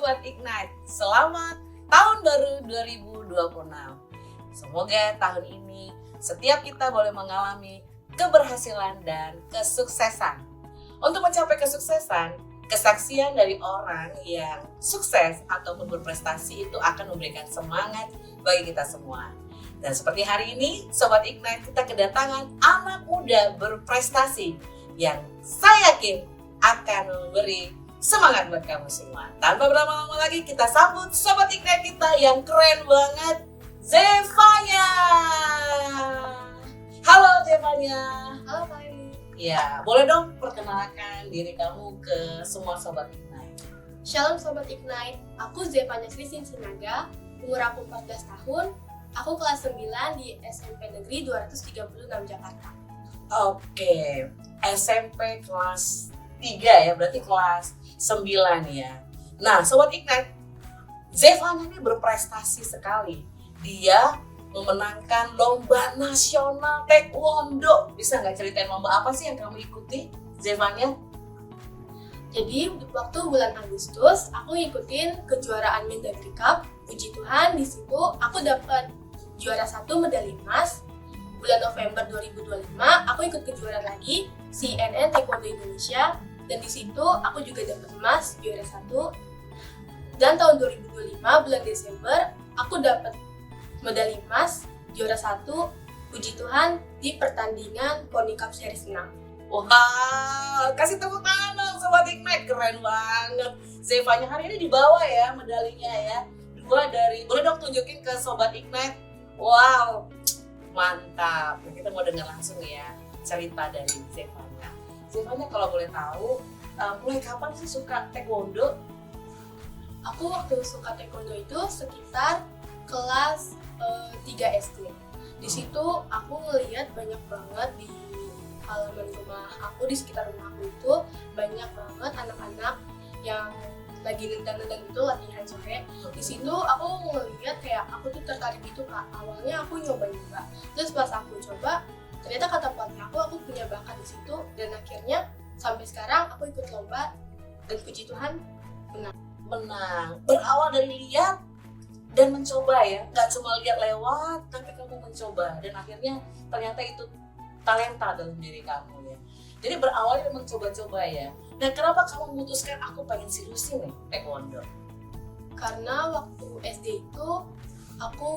Sobat Ignite, selamat tahun baru 2026. Semoga tahun ini setiap kita boleh mengalami keberhasilan dan kesuksesan. Untuk mencapai kesuksesan, kesaksian dari orang yang sukses ataupun berprestasi itu akan memberikan semangat bagi kita semua. Dan seperti hari ini, Sobat Ignite, kita kedatangan anak muda berprestasi yang saya yakin akan memberi semangat buat kamu semua. Tanpa berlama-lama lagi, kita sambut Sobat Ignite kita yang keren banget, Zevanya. Halo Zevanya. Halo Kak Emi. Ya, boleh dong perkenalkan diri kamu ke semua Sobat Ignite. Shalom Sobat Ignite, aku Zevanya Christine Sinaga, umur aku 14 tahun, aku kelas 9 di SMP Negeri 236 Jakarta. Oke, SMP kelas 3 ya, berarti kelas 9 ya. Nah, Sobat Ignite, Zevanya ini berprestasi sekali. Dia memenangkan lomba nasional taekwondo. Bisa nggak ceritain lomba apa sih yang kamu ikuti, Zevanya? Jadi waktu bulan Agustus aku ngikutin kejuaraan Mendagri Cup. Puji Tuhan di situ aku dapat juara 1 medali emas. Bulan November 2025 aku ikut kejuaraan lagi CNN Taekwondo Indonesia, dan di situ aku juga dapat emas juara 1. Dan tahun 2025 bulan Desember aku dapat medali emas juara 1, puji Tuhan, di pertandingan Pony Cup Series 6. Wow, kasih tepuk tangan dong Sobat Ignite, keren banget. Zevanya hari ini dibawa ya medalinya ya. 2 dari, boleh dong tunjukin ke Sobat Ignite. Wow, mantap. Nah, kita mau dengar langsung ya cerita dari Zevanya. Zevanya kalau boleh tahu, mulai kapan sih suka taekwondo? Aku waktu suka taekwondo itu sekitar kelas 3 SD. Di situ aku ngelihat banyak banget di halaman rumah aku, di sekitar rumah aku itu banyak banget anak-anak yang lagi nendang-nendang itu latihan sore. Di situ aku ngelihat kayak aku tuh tertarik gitu Kak. Awalnya aku nyoba-nyoba. Terus pas aku coba, ternyata kata pelatih aku punya bakat di situ, dan akhirnya sampai sekarang aku ikut lomba dan puji Tuhan Menang. Berawal dari lihat dan mencoba ya, nggak cuma lihat lewat, tapi kamu mencoba dan akhirnya ternyata itu talenta dalam diri kamu ya. Jadi berawal dari mencoba-coba ya. Nah, kenapa kamu memutuskan aku pengen seriusin nih taekwondo? Karena waktu SD itu aku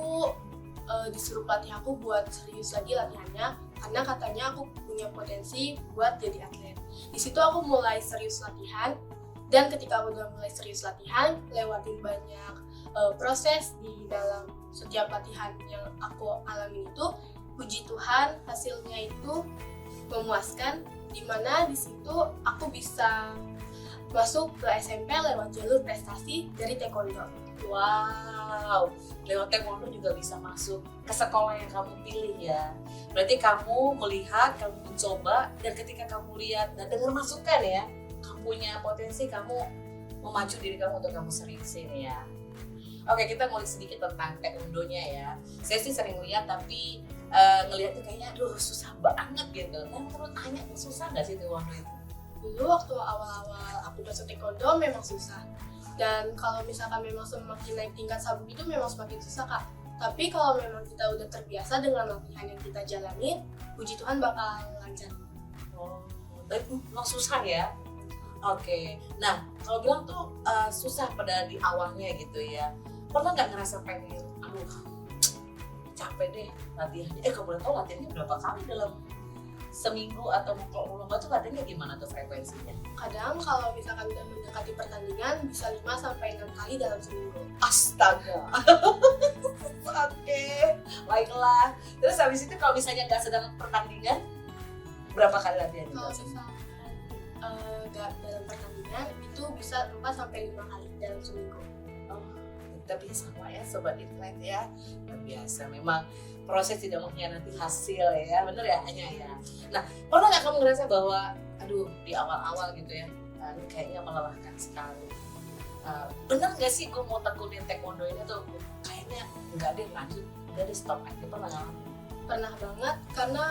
disuruh pelatih aku buat serius lagi latihannya, karena katanya aku punya potensi buat jadi atlet. Di situ aku mulai serius latihan, dan ketika aku udah mulai serius latihan, lewatin banyak proses di dalam setiap latihan yang aku alami itu, puji Tuhan hasilnya itu memuaskan, dimana di situ aku bisa masuk ke SMP lewat jalur prestasi dari taekwondo. Wow, lewat taekwondo juga bisa masuk ke sekolah yang kamu pilih ya. Berarti kamu melihat, kamu mencoba, dan ketika kamu lihat dan dengar masukan ya, kamu punya potensi, kamu memacu diri kamu untuk kamu seriusin ya. Oke, kita ngulik sedikit tentang taekwondonya ya. Saya sih sering lihat, tapi ngelihat tuh kayaknya aduh susah banget gitu. Nah, menurut Anya susah nggak sih taekwondo itu? Dulu waktu awal-awal aku masuk taekwondo memang susah, dan kalau misalkan memang semakin naik tingkat sabuk itu memang semakin susah Kak. Tapi kalau memang kita udah terbiasa dengan latihan yang kita jalani, puji Tuhan bakal lancar. Oh, tapi memang susah ya. Oke, nah kalau bilang tuh susah pada di awalnya gitu ya. Pernah nggak ngerasa pengen, aduh capek deh latihannya? Kamu boleh tahu latihannya berapa kali dalam seminggu, atau kalau lomba tuh latihannya gimana tuh frekuensinya? Kadang kalau misalkan udah mendekati pertandingan bisa 5-6 kali dalam seminggu. Astaga. Oke, baiklah. Terus habis itu kalau misalnya nggak sedang pertandingan, berapa kali latihan? Kalau misalkan nggak dalam pertandingan itu bisa 4-5 kali dalam seminggu. Oh, tapi sama ya Sobat Ignite ya, biasa memang proses tidak mengkhianati hasil ya, bener ya Anya ya. Nah, pernah nggak kamu ngerasa bahwa aduh di awal-awal gitu ya, ini kayaknya melelahkan sekali, bener nggak sih gue mau tekunin taekwondo ini tuh kayaknya nggak deh, lanjut udah deh stop aja? Pernah ngalamin? Pernah banget, karena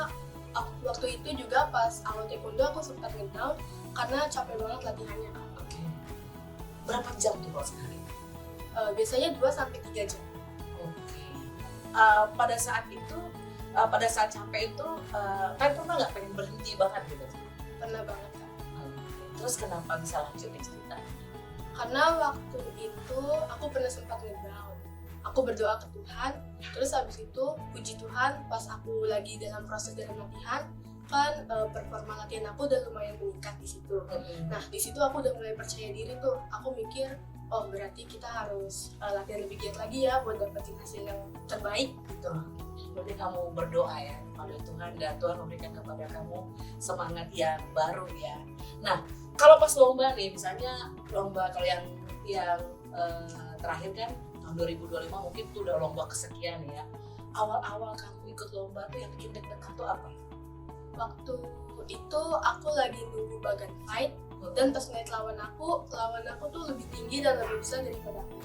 waktu itu juga pas awal taekwondo aku sempat ngedown karena capek banget latihannya Kak. Oke. Berapa jam tuh kalau sekali? Biasanya 2-3 jam. Oke. Pada saat itu, pada saat capek itu, kan pernah nggak pengen berhenti banget gitu? Pernah banget Kak. Terus kenapa bisa lanjut nih cerita? Karena waktu itu aku pernah sempat ngedown. Aku berdoa ke Tuhan, terus habis itu puji Tuhan pas aku lagi dalam proses dalam latihan, kan performa latihan aku udah lumayan meningkat di situ. Nah di situ aku udah mulai percaya diri tuh. Aku mikir, oh berarti kita harus latihan lebih giat lagi ya buat dapetin hasil yang terbaik gitu. Berarti kamu berdoa ya kepada Tuhan dan Tuhan memberikan kepada kamu semangat yang baru ya. Nah kalau pas lomba nih, misalnya lomba kalau yang terakhir kan tahun 2025 mungkin tuh udah lomba kesekian ya. Awal-awal kamu ikut lomba tuh yang bikin deg-degan tuh apa? Waktu itu aku lagi nunggu bagan fight dan pas ngeliat lawan aku tuh lebih tinggi dan lebih besar daripada aku.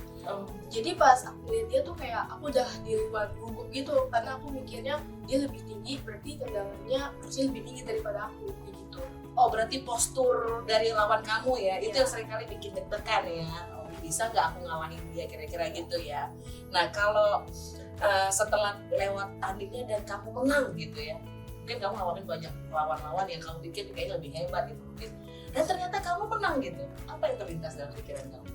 Jadi pas aku lihat dia tuh kayak aku udah di luar gugup gitu karena aku mikirnya dia lebih tinggi berarti tendangannya harusnya lebih tinggi daripada aku kayak gitu. Oh berarti postur dari lawan kamu ya, itu Iya. yang seringkali bikin deg-degan ya. Oh, bisa nggak aku ngalahin dia kira-kira gitu ya. Nah kalau setelah lewat tandingnya dan kamu menang gitu ya, mungkin kamu ngalamin banyak lawan-lawan yang kamu pikir kayaknya lebih hebat gitu mungkin. Dan ternyata kamu menang gitu. Apa yang terlintas dalam pikiran kamu?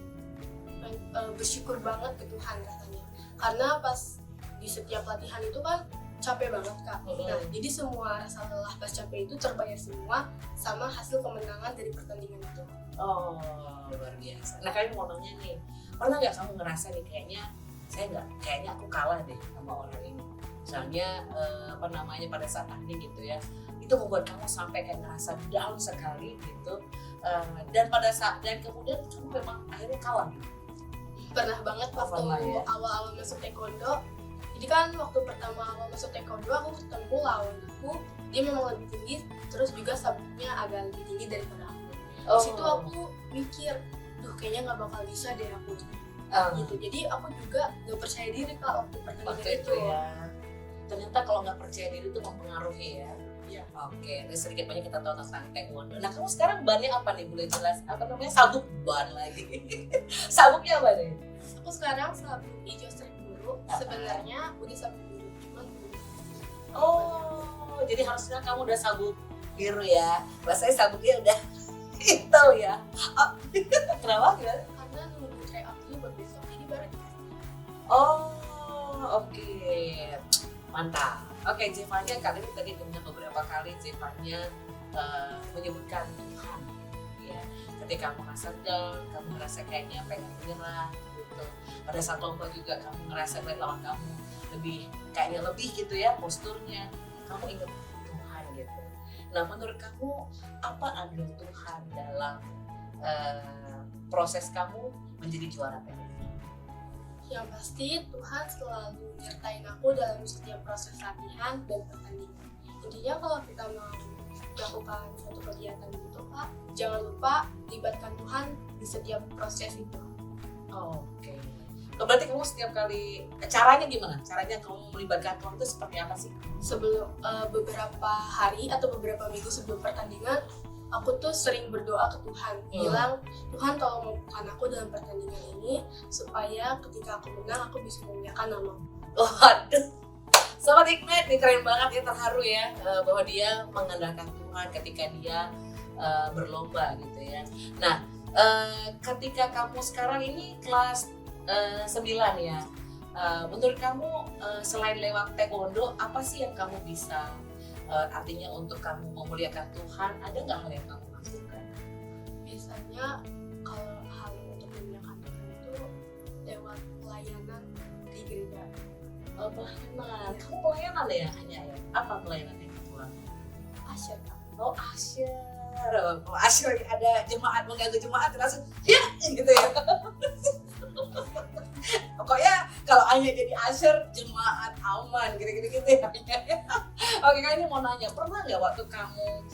Bersyukur banget ke Tuhan rasanya karena pas di setiap latihan itu kan capek banget Kak. Nah jadi semua rasa lelah pas capek itu terbayar semua sama hasil kemenangan dari pertandingan itu. Oh luar biasa. Nah kalian mau nanya nih, pernah nggak kamu ngerasa nih kayaknya aku kalah deh sama orang ini. Misalnya pada saat tanding gitu ya, itu membuat kamu sampai kayak ngerasa down sekali gitu. Dan kemudian kamu memang akhirnya kalah gitu. Pernah banget waktu Pernah, ya? awal-awal masuk taekwondo. Jadi kan waktu pertama awal masuk taekwondo aku ketemu lawan aku, dia memang lebih tinggi, terus juga sabuknya agak lebih tinggi daripada aku. Di situ aku mikir, duh kayaknya nggak bakal bisa deh aku gitu. Jadi aku juga nggak percaya diri Kak waktu pertandingan Waktu itu ya. Ternyata kalau nggak percaya diri itu mempengaruhi ya. Iya. Oke, ini sedikit banyak kita tahu tentang taekwondo. Nah kamu sekarang bannya apa nih, boleh jelas? Apa namanya, sabuk ban lagi? Sabuknya apa nih? Aku sekarang sabuk hijau strip dulu, sebenarnya udah sabuk biru, cuman belum. Oh, jadi harusnya kamu udah sabuk biru ya. Bahasanya sabuknya udah hitam ya. Oh, kenapa gitu? Karena nunggu tryout dulu buat besok, jadi baru dikasih. Oh, oke. Mantap. Oke, Zevanya kali ini tadi dengar beberapa kali Zevanya menyebutkan Tuhan. Ya, ketika kamu merasa down, kamu ngerasa kayaknya pengen menyerah gitu. Pada saat lomba juga kamu ngerasa ngeliat lawan kamu kayaknya lebih gitu ya posturnya. Kamu ingat Tuhan gitu. Nah, menurut kamu apa andil Tuhan dalam proses kamu menjadi juara PNS? Yang pasti Tuhan selalu menyertai aku dalam setiap proses latihan dan pertandingan. Intinya kalau kita mau melakukan suatu kegiatan gitu Pak, jangan lupa libatkan Tuhan di setiap proses itu. Oke. Berarti kamu setiap kali caranya gimana? Caranya kamu melibatkan Tuhan itu seperti apa sih? Sebelum beberapa hari atau beberapa minggu sebelum pertandingan, aku tuh sering berdoa ke Tuhan, bilang Tuhan tolong mampukan aku dalam pertandingan ini supaya ketika aku menang aku bisa memuliakan nama-Mu. Waduh, Sobat Ignite nih keren banget ya, terharu ya bahwa dia mengandalkan Tuhan ketika dia berlomba gitu ya. Nah, ketika kamu sekarang ini kelas 9 ya, menurut kamu selain lewat taekwondo apa sih yang kamu bisa artinya untuk kamu memuliakan Tuhan, ada nggak hal yang kamu lakukan? Biasanya kalau hal untuk memuliakan Tuhan itu lewat pelayanan di gereja. Pelayanan, kamu pelayanan ya hanya ya? Apa pelayanan yang kamu lakukan? Asyik Kak. Oh asyir, kalau asyir ada jemaat mengganggu jemaat langsung ya gitu ya. Pokoknya kalau hanya jadi asyir jemaat aman gitu ya. Oke, kali ini mau nanya, pernah nggak waktu kamu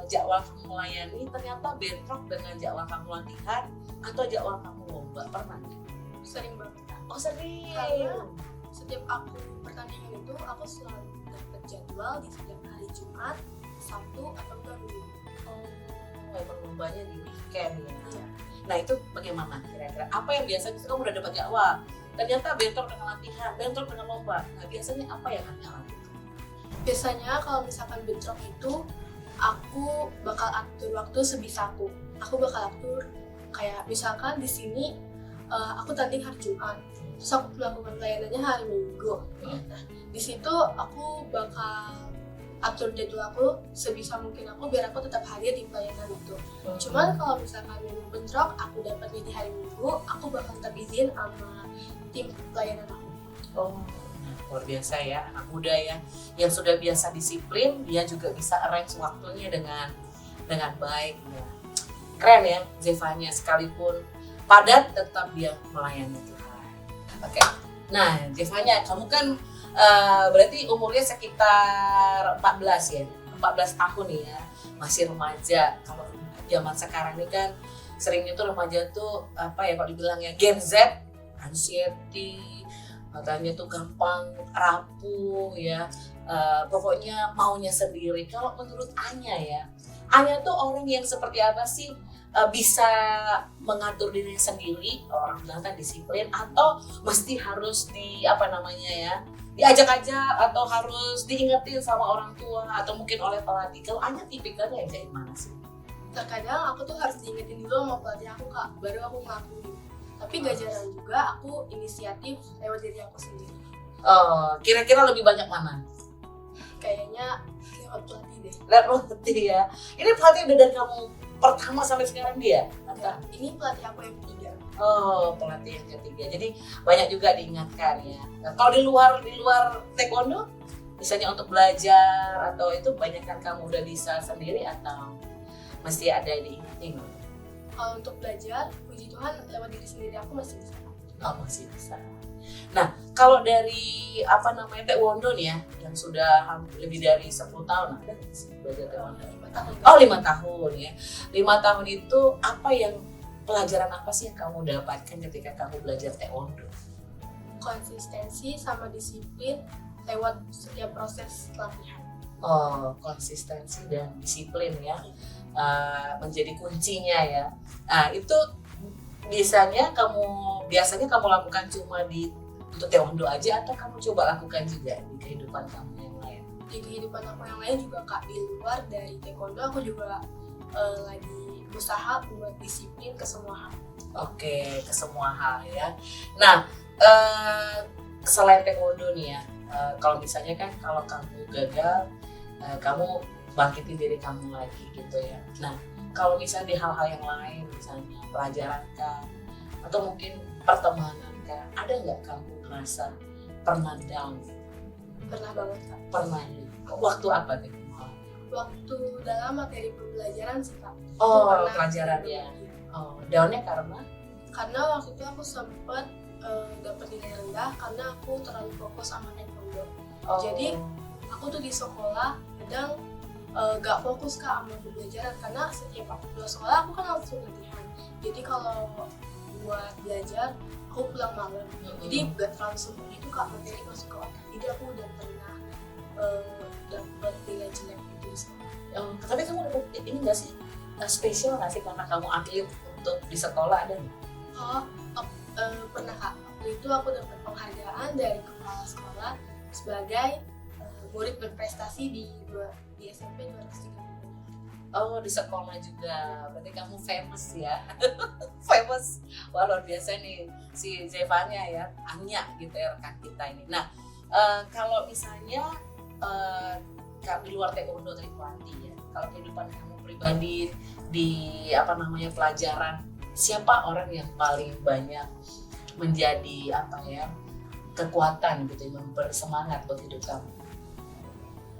jadwal kamu melayani ternyata bentrok dengan jadwal kamu latihan atau jadwal kamu lomba? Pernah nggak? Sering banget Kak. Oh sering. Karena setiap aku pertandingan itu aku selalu dapat jadwal di setiap hari Jumat, Sabtu atau enggak Minggu. memang lombanya di weekend ya. Iya. Nah itu bagaimana kira-kira? Apa yang biasanya kamu udah dapat gak? Wah ternyata bentrok dengan latihan, bentrok dengan lomba. Nah biasanya apa yang kamu alami? Biasanya kalau misalkan bentrok itu aku bakal atur waktu sebisa aku. Aku bakal atur kayak misalkan di sini aku tanding hari Jumat, terus aku melakukan pelayanannya hari Minggu. Nah, di situ aku bakal atur jadwal aku sebisa mungkin aku biar aku tetap hadir di pelayanan itu. Cuman kalau misalkan memang bentrok, aku dapatnya di hari Minggu, aku bakal tetap izin sama tim pelayanan aku. Oh, luar biasa ya, anak muda ya, yang sudah biasa disiplin, dia juga bisa arrange waktunya dengan baik ya. Keren ya, Zevanya sekalipun padat tetap dia melayani Tuhan. Oke, nah Zevanya, kamu kan berarti umurnya sekitar 14 ya, 14 tahun ya, masih remaja. Kalau zaman sekarang ini kan seringnya tuh remaja tuh apa ya kalau dibilang ya Gen Z, anxiety, katanya tuh gampang rapuh ya, pokoknya maunya sendiri. Kalau menurut Anya ya, Anya tuh orang yang seperti apa sih? Bisa mengatur diri sendiri, orang bilang kan disiplin, atau mesti harus diajak-ajak atau harus diingetin sama orang tua atau mungkin oleh pelatih? Kalau Anya tipikalnya yang kayak gimana sih? Terkadang aku tuh harus diingetin dulu sama pelatih aku Kak, baru aku ngelakuin. Tapi gak jarang juga aku inisiatif lewat diri aku sendiri. Kira-kira lebih banyak mana? Kayaknya lewat pelatih deh. Lewat pelatih ya. Ini pelatih udah dari kamu pertama sampai sekarang dia? Nah, ini pelatih aku yang ketiga. Oh, pelatih yang ketiga. Jadi banyak juga diingatkan ya. Nah, kalau di luar taekwondo, misalnya untuk belajar atau itu banyak kan kamu udah bisa sendiri atau mesti ada diingetin? Kalau untuk belajar, puji Tuhan lewat diri sendiri aku masih bisa. Oh, masih bisa. Nah, kalau dari taekwondo nih ya, yang sudah lebih dari 10 tahun ada nggak sih belajar taekwondo? 5 tahun. Oh, 5 tahun ya. 5 tahun itu pelajaran apa sih yang kamu dapatkan ketika kamu belajar taekwondo? Konsistensi sama disiplin lewat setiap proses latihan. Oh, konsistensi dan disiplin ya, menjadi kuncinya ya. Nah, itu biasanya kamu lakukan cuma untuk taekwondo aja atau kamu coba lakukan juga di kehidupan kamu yang lain? Di kehidupan aku yang lain juga Kak, di luar dari taekwondo aku juga lagi berusaha buat disiplin ke semua hal. Oke, ke semua hal ya. Nah, selain taekwondo nih ya, kalau misalnya kan kalau kamu gagal, kamu bangkitin diri kamu lagi gitu ya. Nah, kalau misalnya di hal-hal yang lain, misalnya pelajaran kah, atau mungkin pertemanan kah, ada nggak kamu merasa pernah down? Pernah banget Kak. Pernah. Waktu apa nih? Waktu dalam materi pembelajaran sih Kak. Oh, Pernah. pelajaran ya. Oh, downnya karena? Karena waktu itu aku sempat dapat nilai rendah karena aku terlalu fokus sama taekwondo. Oh. Jadi aku tuh di sekolah kadang gak fokus Kak sama pembelajaran karena setiap aku pulang sekolah aku kan langsung latihan. Jadi kalau buat belajar aku pulang malam. Jadi gak terlalu sempet itu Kak materi masuk ke otak. Jadi aku udah pernah dapat nilai jelek itu di sekolah. Tapi kamu dapat ini nggak sih spesial nggak sih karena kamu atlet untuk di sekolah ada nggak? Pernah Kak. Waktu itu aku dapat penghargaan dari kepala sekolah sebagai murid berprestasi di SMP 230. Oh, di sekolah juga. Berarti kamu famous ya. Famous. Wah, luar biasa nih si Zevanya ya. Anya gitu ya rekan kita ini. Nah, kalau misalnya di luar taekwondo tadi pelatih ya. Kalau kehidupan kamu pribadi di pelajaran, siapa orang yang paling banyak menjadi kekuatan gitu, yang bersemangat buat hidup kamu?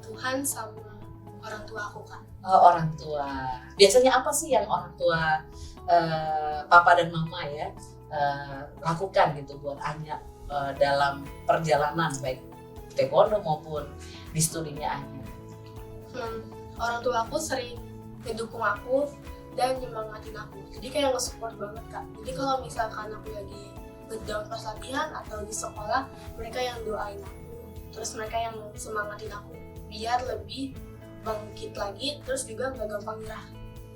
Tuhan sama orang tua aku Kak. Orang tua. Biasanya apa sih yang orang tua papa dan mama ya lakukan gitu buat Anya dalam perjalanan baik taekwondo maupun di studinya Anya? Orang tua aku sering mendukung aku dan nyemangatin aku. Jadi kayak nge-support banget Kak. Jadi kalau misalkan aku lagi ngedown pas latihan atau di sekolah, mereka yang doain aku. Terus mereka yang semangatin aku biar lebih bangkit lagi, terus juga nggak gampang nyerah.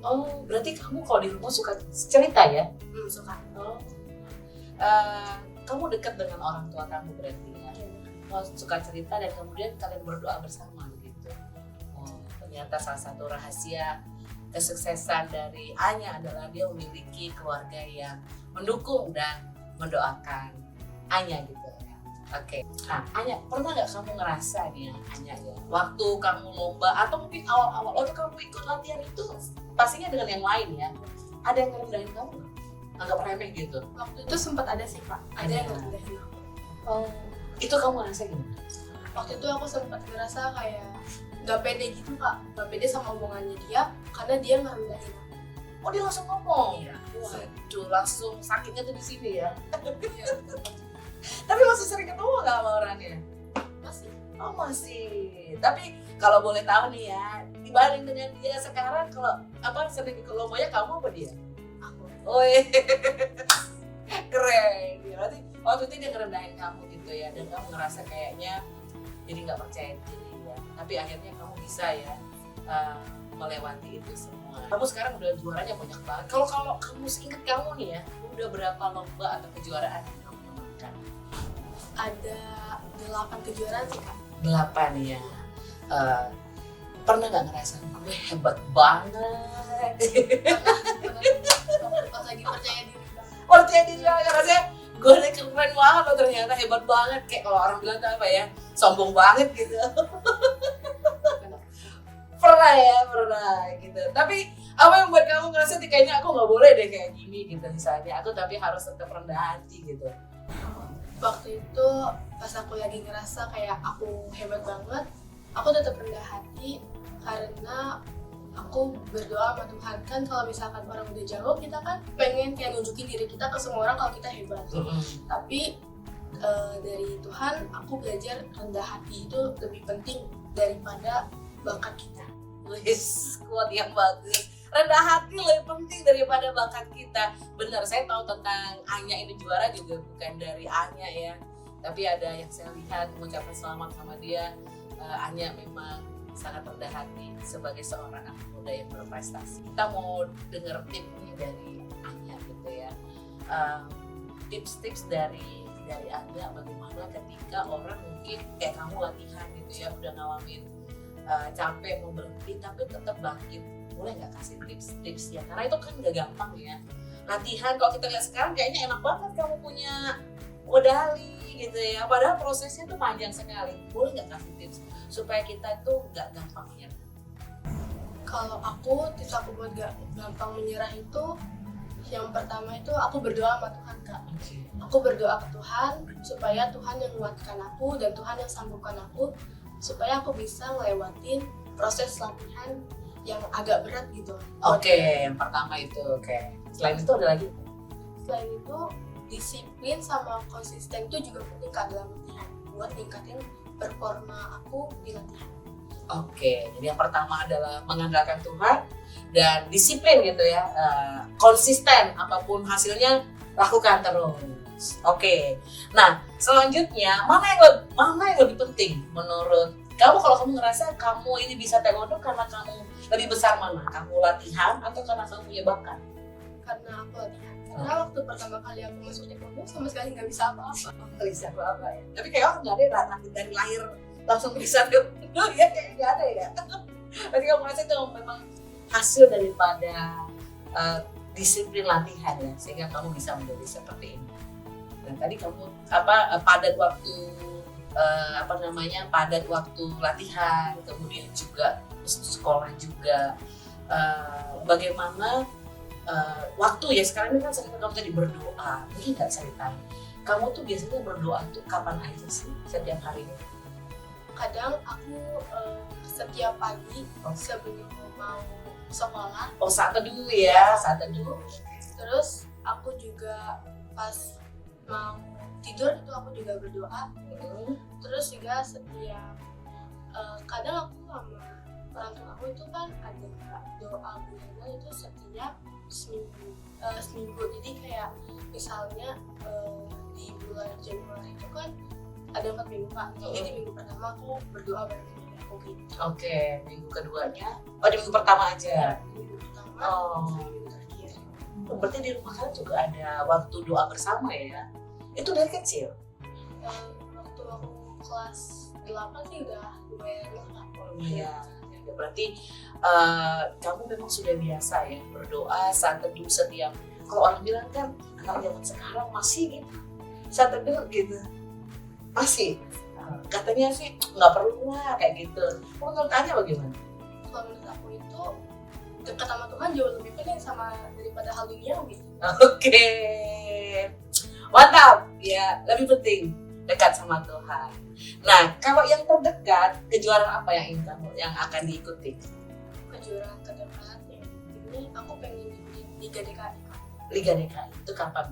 Oh, berarti kamu kalau di rumah suka cerita ya? Suka. Oh. Kamu dekat dengan orang tua kamu berarti ya? Oh, suka cerita dan kemudian kalian berdoa bersama begitu. Oh, ternyata salah satu rahasia kesuksesan dari Anya adalah dia memiliki keluarga yang mendukung dan mendoakan Anya gitu ya. Oke. Nah, Anya, pernah nggak kamu ngerasa nih ya, Anya ya, waktu kamu lomba atau mungkin awal-awal waktu kamu ikut latihan itu pastinya dengan yang lain ya, ada yang ngerendahin kamu nggak? Anggap remeh gitu? Waktu itu sempat ada sih Pak, ada yang ngerendahin aku. Oh, itu kamu ngerasa gimana? Waktu itu aku sempat ngerasa kayak gak pede gitu Kak, gak pede sama omongannya dia karena dia ngerendahin aku. Oh, dia langsung ngomong? Iya. Waduh, langsung sakitnya tuh di sini ya. Iya. Tapi masih sering ketemu nggak sama orangnya? Masih. Oh masih. Tapi kalau boleh tahu nih ya, dibanding dengan dia sekarang, kalau apa sering ke lombanya kamu apa dia? Aku. Oh keren. Berarti waktu itu dia ngerendahin kamu gitu ya, dan kamu ngerasa kayaknya jadi nggak percaya diri ya. Tapi akhirnya kamu bisa ya melewati itu semua. Kamu sekarang udah juaranya banyak banget. Kalau kamu seinget kamu nih ya, udah berapa lomba atau kejuaraan yang kamu menangkan? Ada 8 kejuaraan sih Kak. 8 ya. Pernah nggak ngerasa gue hebat banget? Pas lagi percaya diri banget. Percaya diri banget, rasanya gue udah keren banget loh, ternyata hebat banget. Kayak kalau orang bilang tuh apa ya, sombong banget gitu. Pernah gitu. Tapi apa yang buat kamu ngerasa kayaknya aku nggak boleh deh kayak gini gitu misalnya. Aku tapi harus tetap rendah hati gitu. Waktu itu pas aku lagi ngerasa kayak aku hebat banget, aku tetap rendah hati karena aku berdoa sama Tuhan. Kan kalau misalkan orang udah jauh, kita kan pengen kayak nunjukin diri kita ke semua orang kalau kita hebat. Tapi dari Tuhan aku belajar rendah hati itu lebih penting daripada bakat kita. Wis, kuat yang bagus. Rendah hati lebih penting daripada bakat kita. Benar, saya tahu tentang Anya ini juara juga bukan dari Anya ya. Tapi ada yang saya lihat mengucapkan selamat sama dia. Anya memang sangat rendah hati sebagai seorang anak muda yang berprestasi. Kita mau dengar tipsnya dari Anya gitu ya. Tips-tips dari Anya bagaimana ketika orang mungkin kayak kamu latihan gitu ya, udah ngalamin capek mau berhenti tapi tetap bangkit. Boleh nggak kasih tips-tips ya, karena itu kan nggak gampang ya latihan. Kalau kita lihat sekarang kayaknya enak banget kamu punya medali gitu ya, padahal prosesnya tuh panjang sekali. Boleh nggak kasih tips supaya kita tuh nggak gampang menyerah? Kalau aku, tips aku buat gak gampang menyerah itu, yang pertama itu aku berdoa sama Tuhan Kak. Aku berdoa ke Tuhan supaya Tuhan yang menguatkan aku dan Tuhan yang sanggupkan aku supaya aku bisa ngelewatin proses latihan yang agak berat gitu. Oke, yang pertama itu. Oke. Selain itu ada lagi? Selain itu, disiplin sama konsisten itu juga penting Kak dalam latihan buat ningkatin performa aku di latihan. Oke, jadi yang pertama adalah mengandalkan Tuhan dan disiplin gitu ya, konsisten apapun hasilnya lakukan terus. Oke, nah selanjutnya mana yang lebih penting menurut kamu? Kalau kamu ngerasa kamu ini bisa taekwondo karena kamu lebih besar mana? Kamu latihan atau karena kamu punya bakat? Karena aku latihan. Karena waktu pertama kali aku masuk taekwondo sama sekali nggak bisa apa-apa. Nggak bisa apa-apa ya. Tapi kayak orang nggak ada dari lahir langsung bisa taekwondo ya, kayaknya nggak ada ya. Berarti kamu merasa itu memang hasil daripada disiplin latihan ya, sehingga kamu bisa menjadi seperti ini. Dan tadi kamu padat waktu latihan, kemudian juga sekolah juga. Bagaimana waktu ya sekarang ini kan sering kamu tadi berdoa, mungkin nggak ceritain kamu tuh biasanya berdoa tuh kapan aja sih setiap hari ini? Kadang aku setiap pagi sebelum mau sekolah. Oh, saat teduh ya, saat teduh. Terus aku juga pas mau tidur itu aku juga berdoa. Terus juga setiap kadang aku sama orang tua aku itu kan ada doa bulanan itu setiap seminggu. Jadi kayak misalnya di bulan Januari itu kan ada 4 minggu Kak. Jadi di minggu pertama aku berdoa bareng teman aku. COVID. Oke, minggu keduanya. Oh, di minggu pertama aja. Minggu pertama Oh. sampai minggu terakhir. Berarti di rumah kalian juga ada waktu doa bersama ya? Itu dari kecil? Waktu aku kelas 8 sih udah lumayan lengkap. Iya. Berarti kamu memang sudah biasa ya berdoa saat teduh setiap. Kalau orang bilang kan anak zaman sekarang masih gitu, saat teduh gitu, masih. Katanya sih nggak perlu lah kayak gitu. Menurut Anya bagaimana? Kalau menurut aku itu dekat sama Tuhan jauh lebih penting sama daripada hal duniawi. Oke, mantap ya, lebih penting dekat sama Tuhan. Nah, kalau yang terdekat, kejuaraan apa yang ingin kamu yang akan diikuti? Kejuaraan terdekat ya. Ini aku pengen di Liga DKI. Liga DKI itu kapan?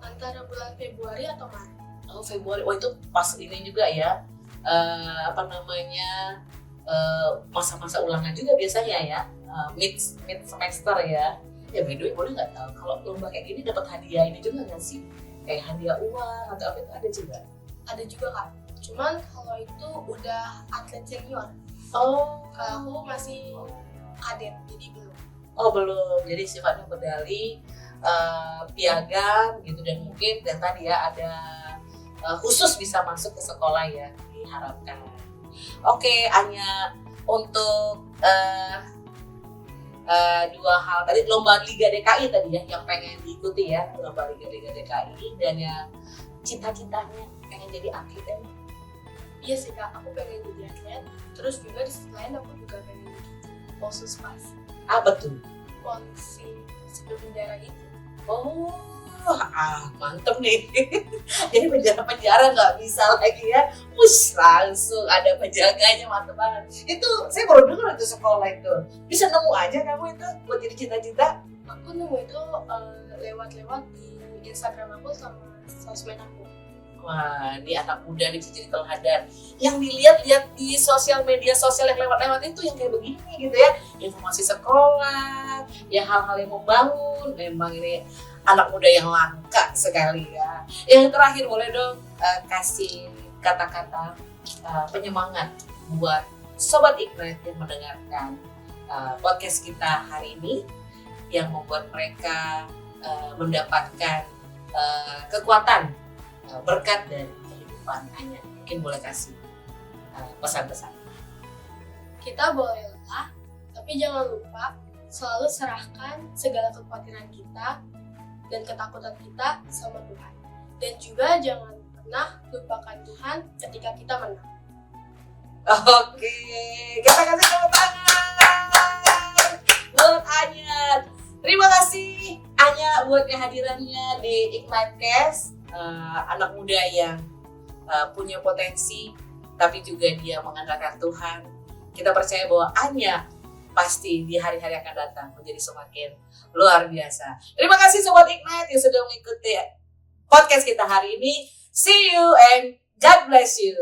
Antara bulan Februari atau Maret. Oh, Februari. Oh, itu pas ini juga ya. Masa-masa ulangan juga biasanya ya. Mid semester ya. Ya, by the way, boleh nggak tahu kalau lomba kayak gini dapat hadiah ini juga nggak sih? Kayak hadiah uang atau apa itu ada juga? Ada juga Kak. Cuman kalau itu udah atlet senior. Oh, Kalau aku masih kadet, jadi belum. oh belum. Jadi sifatnya medali, piagam gitu, dan mungkin dan tadi ya ada khusus bisa masuk ke sekolah ya diharapkan. Oke, Anya, untuk dua hal tadi, lomba Liga DKI tadi ya yang pengen diikuti ya, lomba Liga DKI, dan yang cita-citanya pengen jadi atlet ya. Iya sih Kak, aku pengen jadi atlet. Terus juga di sisi lain aku juga pengen jadi Polsuspas. Betul. Polisi sipil penjara itu. Oh, mantep nih. Jadi penjara nggak bisa lagi ya. Push, langsung ada penjaganya, mantep banget. Itu saya baru dengar itu sekolah itu. Bisa nemu aja kamu itu buat jadi cita-cita. Aku nemu itu lewat-lewat di Instagram aku sama sosmed aku. Wah, ini anak muda nih bisa jadi teladan. Yang dilihat-lihat di sosial media sosial yang lewat-lewat itu yang kayak begini gitu ya. Informasi sekolah, ya hal-hal yang membangun. Memang ini anak muda yang langka sekali ya. Yang terakhir boleh dong kasih kata-kata penyemangat buat Sobat Ignite yang mendengarkan podcast kita hari ini, yang membuat mereka mendapatkan kekuatan berkat dari kehidupan Anya. Mungkin boleh kasih pesan-pesan. Kita boleh lelah, tapi jangan lupa selalu serahkan segala kekhawatiran kita dan ketakutan kita sama Tuhan. Dan juga jangan pernah lupakan Tuhan ketika kita menang. Oke, kita kasih tepuk tangan buat Anya. Terima kasih Anya buat kehadirannya di Ignite Cast. Anak muda yang punya potensi, tapi juga dia mengandalkan Tuhan. Kita percaya bahwa Anya pasti di hari-hari akan datang menjadi semakin luar biasa. Terima kasih Sobat Ignite yang sudah mengikuti podcast kita hari ini. See you and God bless you.